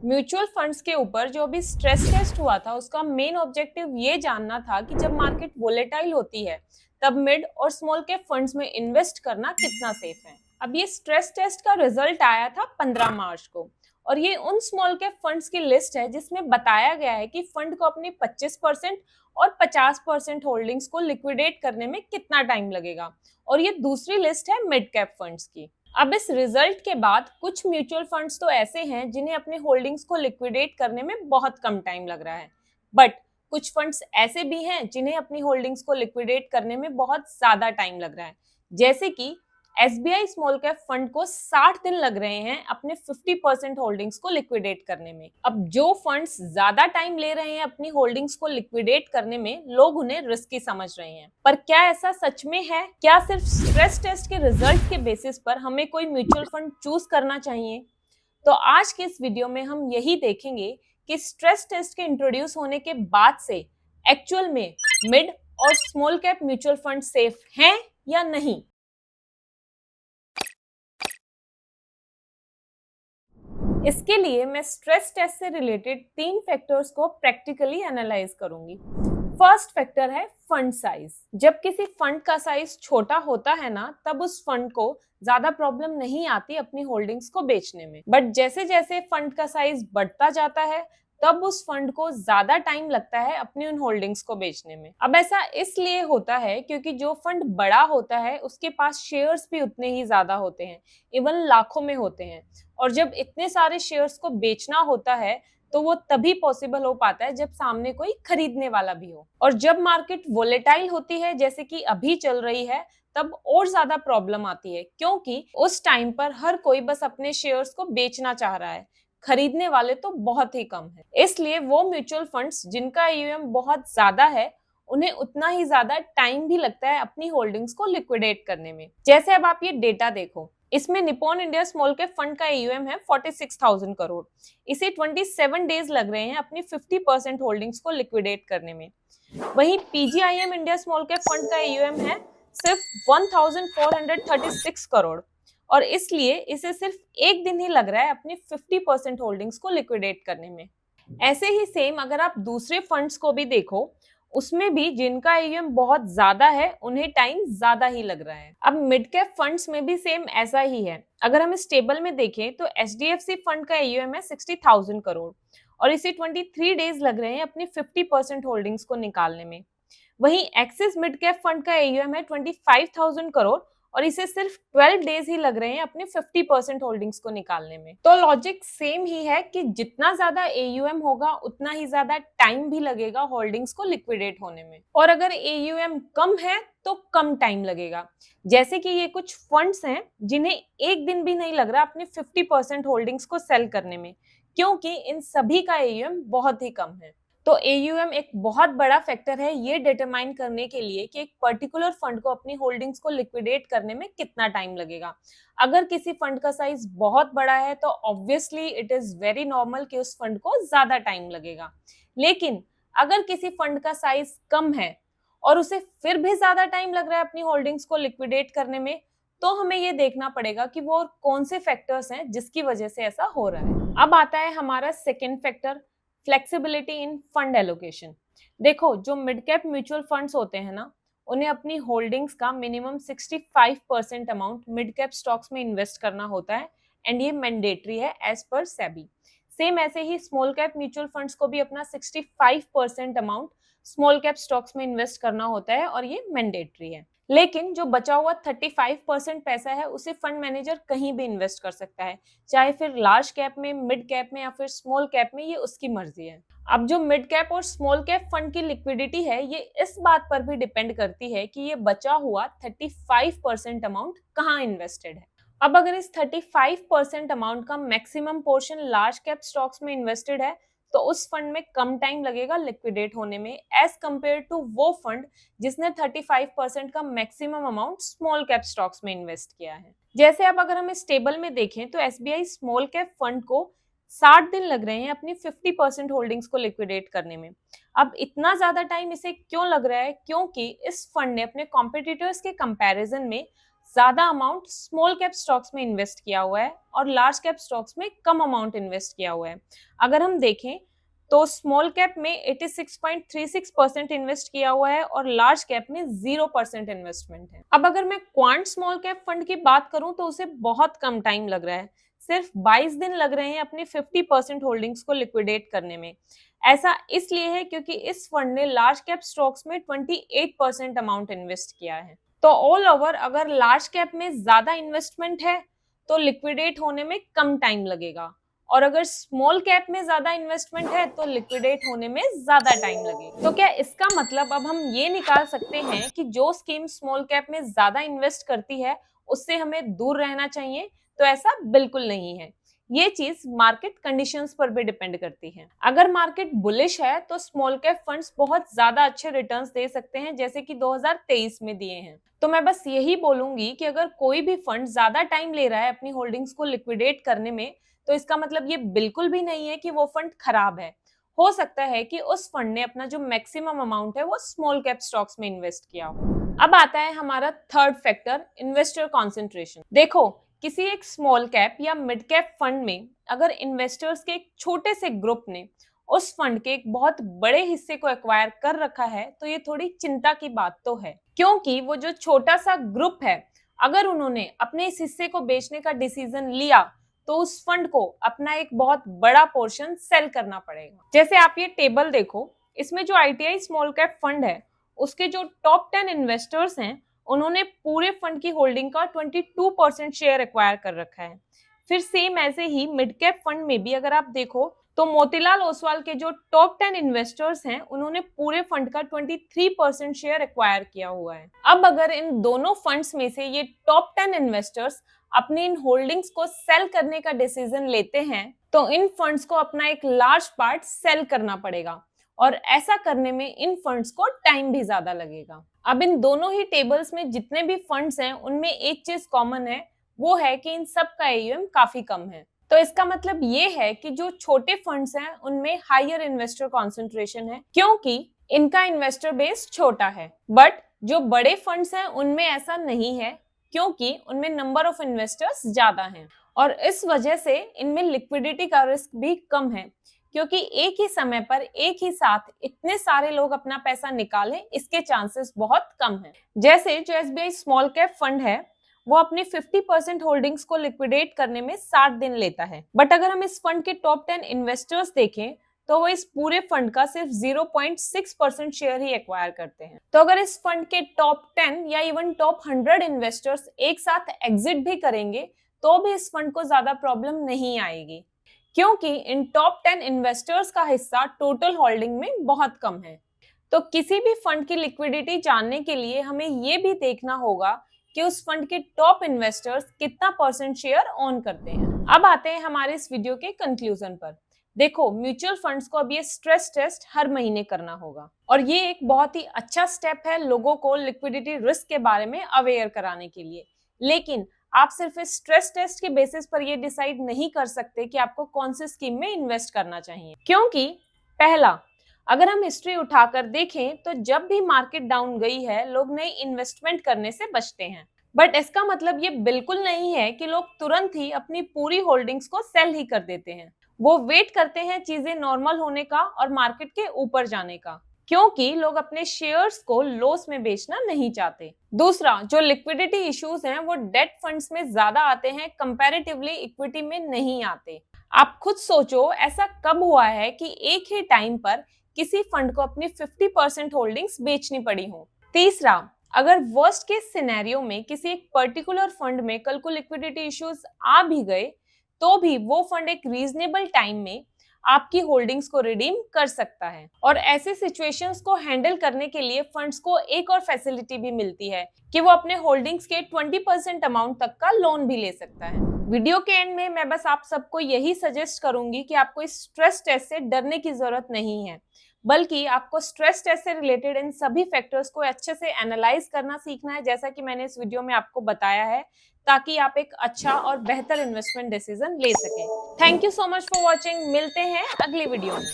Mutual funds के ऊपर जो अभी स्ट्रेस टेस्ट हुआ था उसका मेन ऑब्जेक्टिव ये जानना था कि जब मार्केट वोलेटाइल होती है तब मिड और स्मॉल कैप फंड्स में इन्वेस्ट करना कितना सेफ है। अब ये स्ट्रेस टेस्ट का रिजल्ट आया था 15 मार्च को और ये उन स्मॉल कैप फंड्स की लिस्ट है जिसमें बताया गया है कि फंड को अपनी 25% और 50% होल्डिंग्स को लिक्विडेट करने में कितना टाइम लगेगा। और ये दूसरी लिस्ट है मिड कैप फंड्स की। अब इस रिजल्ट के बाद कुछ म्यूचुअल फंड्स तो ऐसे हैं जिन्हें अपने होल्डिंग्स को लिक्विडेट करने में बहुत कम टाइम लग रहा है, बट कुछ फंड्स ऐसे भी हैं जिन्हें अपनी होल्डिंग्स को लिक्विडेट करने में बहुत ज्यादा टाइम लग रहा है। जैसे कि एसबीआई स्मॉल कैप फंड को 60 दिन लग रहे हैं अपने 50% होल्डिंग्स को लिक्विडेट करने में। अब जो फंड्स ज्यादा टाइम ले रहे हैं अपनी होल्डिंग्स को लिक्विडेट करने में, लोग उन्हें रिस्की समझ रहे हैं, पर क्या ऐसा सच में है? क्या सिर्फ स्ट्रेस टेस्ट के रिजल्ट के बेसिस पर हमें कोई म्यूचुअल फंड चूज करना चाहिए? तो आज के इस वीडियो में हम यही देखेंगे कि स्ट्रेस टेस्ट के इंट्रोड्यूस होने के बाद से एक्चुअल में मिड और small cap mutual fund safe हैं या नहीं। इसके लिए मैं स्ट्रेस टेस्ट से रिलेटेड 3 फैक्टर्स को प्रैक्टिकली एनालाइज करूंगी। फर्स्ट फैक्टर है फंड साइज। जब किसी फंड का साइज छोटा होता है ना, तब उस फंड को ज्यादा प्रॉब्लम नहीं आती अपनी होल्डिंग्स को बेचने में, बट जैसे जैसे फंड का साइज बढ़ता जाता है तब उस फंड को ज्यादा टाइम लगता है अपनी उन होल्डिंग्स को बेचने में। अब ऐसा इसलिए होता है क्योंकि जो फंड बड़ा होता है उसके पास शेयर्स भी उतने ही ज्यादा होते हैं, इवन लाखों में होते हैं। और जब इतने सारे शेयर्स को बेचना होता है तो वो तभी पॉसिबल हो पाता है जब सामने कोई खरीदने वाला भी हो। और जब मार्केट वोलेटाइल होती है जैसे कि अभी चल रही है, तब और ज्यादा प्रॉब्लम आती है क्योंकि उस टाइम पर हर कोई बस अपने शेयर्स को बेचना चाह रहा है, खरीदने वाले तो बहुत ही कम है। इसलिए वो म्यूचुअल फंड्स जिनका AUM बहुत ज्यादा है, उन्हें उतना ही ज्यादा टाइम भी लगता है अपनी होल्डिंग्स को लिक्विडेट करने में। जैसे अब आप ये डेटा देखो, इसमें Nippon India small cap fund का AUM है 46,000 करोड़। इसे 27 डेज लग रहे हैं अपनी 50% होल्डिंग्स को लिक्विडेट करने में। वहीं PGIM India small cap fund का AUM है सिर्फ 1436 करोड़ और इसलिए इसे सिर्फ एक दिन ही लग रहा है अपनी 50% होल्डिंग्स को लिक्विडेट करने में। ऐसे ही सेम अगर आप दूसरे फंड्स को भी देखो, उसमें भी जिनका AUM बहुत ज्यादा है उन्हें टाइम ज्यादा ही लग रहा है। अब मिड कैप फंड्स में भी सेम ऐसा ही है। अगर हम इस टेबल में देखें तो HDFC फंड का AUM है 60,000 करोड़ और इसे 23 डेज लग रहे हैं अपनी 50% होल्डिंग्स को निकालने में। वहीं एक्सिस मिड कैप फंड का AUM है 25,000 करोड़ और इसे सिर्फ 12 डेज ही लग रहे हैं अपनी 50% होल्डिंग्स को निकालने में। तो लॉजिक सेम ही है कि जितना ज्यादा AUM होगा उतना ही ज्यादा टाइम भी लगेगा होल्डिंग्स को लिक्विडेट होने में, और अगर AUM कम है तो कम टाइम लगेगा। जैसे कि ये कुछ फंड्स हैं जिन्हें एक दिन भी नहीं लग रहा अपनी 50% होल्डिंग्स को सेल करने में, क्योंकि इन सभी का AUM बहुत ही कम है। तो AUM एक बहुत बड़ा फैक्टर है ये डिटरमाइन करने के लिए कि एक पर्टिकुलर फंड को अपनी होल्डिंग्स को लिक्विडेट करने में कितना टाइम लगेगा। अगर किसी फंड का साइज बहुत बड़ा है तो obviously it is very normal कि उस फंड को ज्यादा टाइम लगेगा। लेकिन अगर किसी फंड का साइज कम है और उसे फिर भी ज्यादा टाइम लग रहा है अपनी होल्डिंग्स को लिक्विडेट करने में, तो हमें ये देखना पड़ेगा कि वो कौन से फैक्टर्स हैं जिसकी वजह से ऐसा हो रहा है। अब आता है हमारा सेकेंड फैक्टर, फ्लेक्सिबिलिटी इन फंड एलोकेशन। देखो, जो मिड कैप म्यूचुअल फंड्स होते हैं ना, उन्हें अपनी होल्डिंग्स का minimum 65% amount mid cap stocks में इन्वेस्ट करना होता है एंड ये मैंडेटरी है एज पर सेबी। सेम ऐसे ही स्मॉल कैप म्यूचुअल फंड्स को भी अपना 65% अमाउंट स्मॉल कैप स्टॉक्स में इन्वेस्ट करना होता है और ये मैंडेटरी है। लेकिन जो बचा हुआ 35% पैसा है उसे फंड मैनेजर कहीं भी इन्वेस्ट कर सकता है, चाहे फिर लार्ज कैप में, मिड कैप में या फिर स्मॉल कैप में, ये उसकी मर्जी है। अब जो मिड कैप और स्मॉल कैप फंड की लिक्विडिटी है ये इस बात पर भी डिपेंड करती है कि ये बचा हुआ 35% अमाउंट कहाँ इन्वेस्टेड है। अब अगर इस 35% अमाउंट का maximum portion large cap stocks में इन्वेस्टेड है तो उस फंड में कम टाइम लगेगा लिक्विडेट होने में एज कंपेयर टू वो फंड जिसने 35% का maximum amount small cap stocks में इन्वेस्ट किया है। जैसे अब अगर हम इस टेबल में देखें तो SBI स्मॉल कैप फंड को 60 दिन लग रहे हैं अपनी 50% होल्डिंग्स को लिक्विडेट करने में। अब इतना ज्यादा टाइम इसे क्यों लग रहा है? क्योंकि इस फंड ने अपने कॉम्पिटिटर्स के कंपैरिजन में ज्यादा अमाउंट स्मॉल कैप स्टॉक्स में इन्वेस्ट किया हुआ है और लार्ज कैप स्टॉक्स में कम अमाउंट इन्वेस्ट किया हुआ है। अगर हम देखें तो स्मॉल कैप में 86.36% इन्वेस्ट किया हुआ है और लार्ज कैप में 0% इन्वेस्टमेंट है। अब अगर मैं क्वांट स्मॉल कैप फंड की बात करूं तो उसे बहुत कम टाइम लग रहा है, सिर्फ 22 दिन लग रहे हैं अपनी 50% होल्डिंग्स को लिक्विडेट करने में। ऐसा इसलिए है क्योंकि इस फंड ने लार्ज कैप स्टॉक्स में 28% अमाउंट इन्वेस्ट किया है। तो ऑल ओवर अगर लार्ज कैप में ज्यादा इन्वेस्टमेंट है तो लिक्विडेट होने में कम टाइम लगेगा, और अगर स्मॉल कैप में ज्यादा इन्वेस्टमेंट है तो लिक्विडेट होने में ज्यादा टाइम लगेगा। तो क्या इसका मतलब अब हम ये निकाल सकते हैं कि जो स्कीम स्मॉल कैप में ज्यादा इन्वेस्ट करती है उससे हमें दूर रहना चाहिए? तो ऐसा बिल्कुल नहीं है। ये चीज मार्केट कंडीशंस पर भी डिपेंड करती है। अगर मार्केट बुलिश है तो स्मॉल कैप फंड्स बहुत ज्यादा अच्छे रिटर्न्स दे सकते हैं, जैसे कि 2023 में दिए हैं। तो मैं बस यही बोलूंगी कि अगर कोई भी फंड ज्यादा टाइम ले रहा है अपनी होल्डिंग्स को लिक्विडेट करने में, तो इसका मतलब ये बिल्कुल भी नहीं है कि वो फंड खराब है। हो सकता है कि उस फंड ने अपना जो मैक्सिमम अमाउंट है वो स्मॉल कैप स्टॉक्स में इन्वेस्ट किया हो। अब आता है हमारा थर्ड फैक्टर, इन्वेस्टर कॉन्सेंट्रेशन। देखो, किसी एक स्मॉल कैप या मिड कैप फंड में अगर इन्वेस्टर्स के एक छोटे से ग्रुप ने उस फंड के एक बहुत बड़े हिस्से को एक्वायर कर रखा है तो ये थोड़ी चिंता की बात तो है, क्योंकि वो जो छोटा सा ग्रुप है अगर उन्होंने अपने इस हिस्से को बेचने का डिसीजन लिया तो उस फंड को अपना एक बहुत बड़ा पोर्शन सेल करना पड़ेगा। जैसे आप ये टेबल देखो, इसमें जो ITI स्मॉल कैप फंड है उसके जो टॉप 10 इन्वेस्टर्स हैं उन्होंने पूरे फंड की होल्डिंग का 22% शेयर एक्वायर कर रखा है। फिर सेम ऐसे ही मिड कैप फंड में भी अगर आप देखो तो मोतीलाल ओसवाल के जो टॉप 10 इन्वेस्टर्स हैं उन्होंने पूरे फंड का 23% शेयर एक्वायर किया हुआ है। अब अगर इन दोनों फंड्स में से ये टॉप 10 इन्वेस्टर्स अपनी इन होल्डिंग्स को सेल करने का डिसीजन लेते हैं तो इन फंड्स को अपना एक लार्ज पार्ट सेल करना पड़ेगा, और ऐसा करने में इन फंड्स को टाइम भी ज्यादा लगेगा। अब इन दोनों ही टेबल्स में जितने भी फंड्स हैं उनमें एक चीज कॉमन है, वो है कि इन सब का AUM काफी कम है। तो इसका मतलब ये है कि जो छोटे फंड्स हैं उनमें हायर इन्वेस्टर कॉन्सेंट्रेशन है क्योंकि इनका इन्वेस्टर बेस छोटा है। बट जो बड़े फंड्स हैं उनमें ऐसा नहीं है क्योंकि उनमें नंबर ऑफ इन्वेस्टर्स ज्यादा हैं, और इस वजह से इनमें लिक्विडिटी का रिस्क भी कम है क्योंकि एक ही समय पर एक ही साथ इतने सारे लोग अपना पैसा निकालें इसके चांसेस बहुत कम हैं। जैसे जो SBI स्मॉल कैप फंड है वो अपनी 50% होल्डिंग्स को लिक्विडेट करने में 60 दिन लेता है, बट अगर हम इस फंड के टॉप 10 इन्वेस्टर्स देखें तो वो इस पूरे फंड का सिर्फ 0.6% शेयर ही एक्वायर करते हैं। तो अगर इस फंड के टॉप 10 या इवन टॉप 100 इन्वेस्टर्स एक साथ एग्जिट भी करेंगे तो भी इस फंड को ज्यादा प्रॉब्लम नहीं आएगी क्योंकि इन टॉप 10 इन्वेस्टर्स का हिस्सा टोटल होल्डिंग में बहुत कम है। तो किसी भी फंड की लिक्विडिटी जानने के लिए हमें ये भी देखना होगा कि उस फंड के टॉप इन्वेस्टर्स कितना परसेंट शेयर ओन करते हैं। अब आते हैं हमारे इस वीडियो के कंक्लूजन पर। देखो, म्यूचुअल फंड्स को अब ये स्ट्रेस टेस्ट हर महीने करना होगा और ये एक बहुत ही अच्छा स्टेप है लोगों को लिक्विडिटी रिस्क के बारे में अवेयर कराने के लिए। लेकिन आप सिर्फ इस स्ट्रेस टेस्ट के बेसिस पर ये डिसाइड नहीं कर सकते कि आपको कौन सी स्कीम में इन्वेस्ट करना चाहिए, क्योंकि पहला, अगर हम हिस्ट्री उठाकर देखें तो जब भी मार्केट डाउन गई है लोग नई इन्वेस्टमेंट करने से बचते हैं। बट इसका मतलब ये बिल्कुल नहीं है कि लोग तुरंत ही अपनी पूरी होल्डिंग्स को सेल ही कर देते हैं। वो वेट करते हैं चीजें नॉर्मल होने का और मार्केट के ऊपर जाने का, क्योंकि लोग अपने शेयर्स को लॉस में बेचना नहीं चाहते। दूसरा, जो लिक्विडिटी इश्यूज हैं वो डेट फंड्स में ज्यादा आते हैं, कंपैरेटिवली इक्विटी में नहीं आते। आप खुद सोचो ऐसा कब हुआ है कि एक ही टाइम पर किसी फंड को अपनी 50% होल्डिंग्स बेचनी पड़ी हो। तीसरा, अगर वर्स्ट केस सिनेरियो में किसी एक पर्टिकुलर फंड में कल को लिक्विडिटी इश्यूज आ भी गए तो भी वो फंड एक रीजनेबल टाइम में आपकी होल्डिंग्स को रिडीम कर सकता है। और ऐसे सिचुएशंस को हैंडल करने के लिए फंड्स को एक और फैसिलिटी भी मिलती है कि वो अपने होल्डिंग्स के 20% अमाउंट तक का लोन भी ले सकता है। वीडियो के एंड में मैं बस आप सबको यही सजेस्ट करूंगी कि आपको इस स्ट्रेस टेस्ट से डरने की जरूरत नहीं है, बल्कि आपको स्ट्रेस टेस्ट से रिलेटेड इन सभी फैक्टर्स को अच्छे से एनालाइज करना सीखना है, जैसा कि मैंने इस वीडियो में आपको बताया है, ताकि आप एक अच्छा और बेहतर इन्वेस्टमेंट डिसीजन ले सकें। Thank you so much for watching. मिलते हैं अगली वीडियो में।